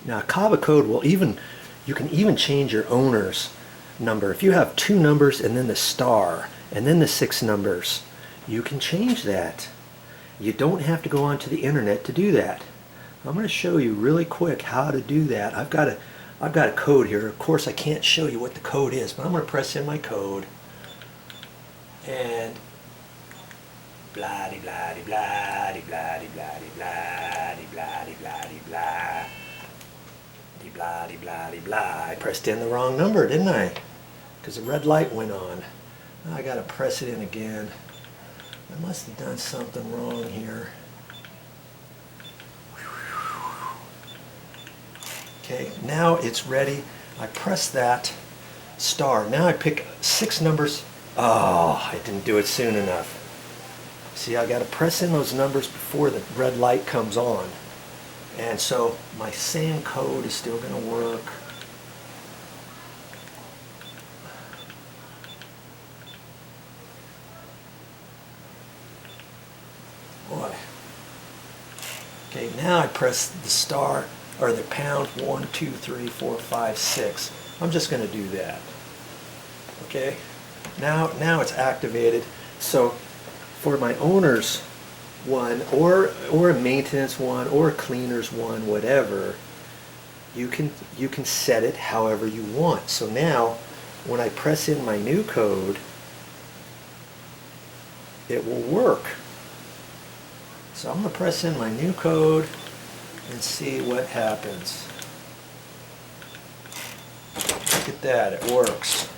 Now, Kaba code will even, you can even change your owner's number. If you have 2 numbers and then the star and then the 6 numbers, you can change that. You don't have to go onto the internet to do that. I'm going to show you really quick how to do that. I've got a code here. Of course, I can't show you what the code is, but I'm going to press in my code and blah de blah de blah de blah de blah de blah de blah de blah de blah de blah de blah de blah. I pressed in the wrong number, didn't I? Because the red light went on. Now I got to press it in again. I must have done something wrong here. Okay, now it's ready. I press that star. Now I pick 6 numbers. Oh, I didn't do it soon enough. See, I got to press in those numbers before the red light comes on. And so my same code is still going to work. Boy. Okay, now I press the star or the pound 1, 2, 3, 4, 5, 6. I'm just going to do that. Okay, now it's activated. So for my owner's one or a maintenance one or a cleaner's one, whatever, you can set it however you want. So now when I press in my new code, it will work. So I'm going to press in my new code and see what happens. Look at that, it works.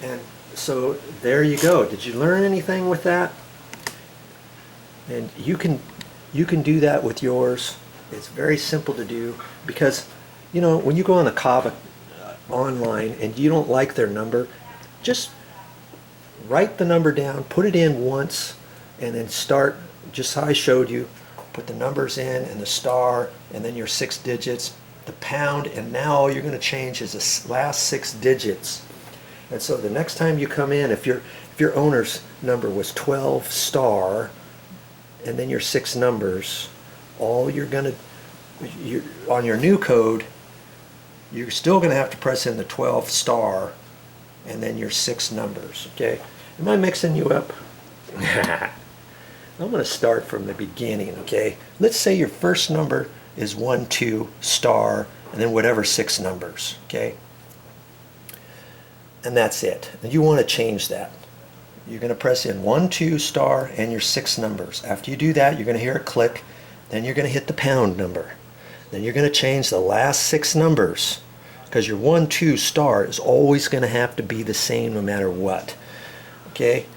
And so there you go. Did you learn anything with that? And you can do that with yours. It's very simple to do because, you know, when you go on the Kaba online and you don't like their number, just write the number down, put it in once, and then start just how I showed you. Put the numbers in and the star and then your 6 digits, the pound, and now all you're going to change is the last 6 digits. And so the next time you come in, if your owner's number was 12 star and then your 6 numbers, all you're going to, on your new code, you're still going to have to press in the 12 star and then your 6 numbers. Okay? Am I mixing you up? I'm going to start from the beginning, okay? Let's say your first number is 1, 2, star, and then whatever 6 numbers, okay? And that's it. And you want to change that. You're going to press in 1, 2, star, and your 6 numbers. After you do that, you're going to hear a click. Then you're going to hit the pound number. Then you're going to change the last 6 numbers because your 1, 2, star is always going to have to be the same no matter what, okay?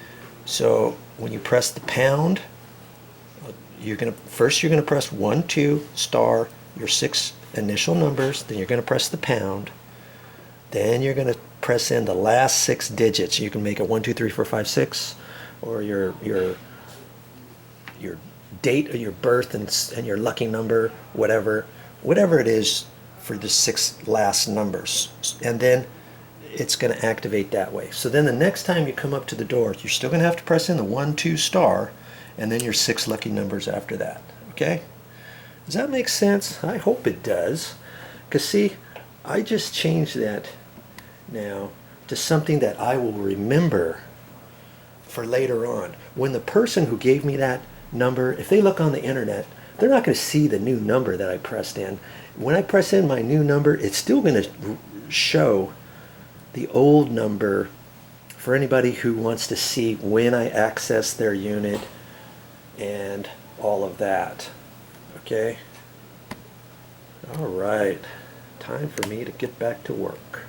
So when you press the pound, you're going to press 1, 2, star, your 6 initial numbers, then you're going to press the pound, then you're going to press in the last 6 digits. You can make it 1, 2, 3, 4, 5, 6, or your date of your birth and your lucky number, whatever it is for the 6 last numbers, and then it's going to activate that way. So then the next time you come up to the door, you're still going to have to press in the 1, 2, star, and then your 6 lucky numbers after that. Okay? Does that make sense? I hope it does. Because see, I just changed that now to something that I will remember for later on. When the person who gave me that number, if they look on the internet, they're not going to see the new number that I pressed in. When I press in my new number, it's still going to show the old number for anybody who wants to see when I access their unit and all of that. Okay? All right. Time for me to get back to work.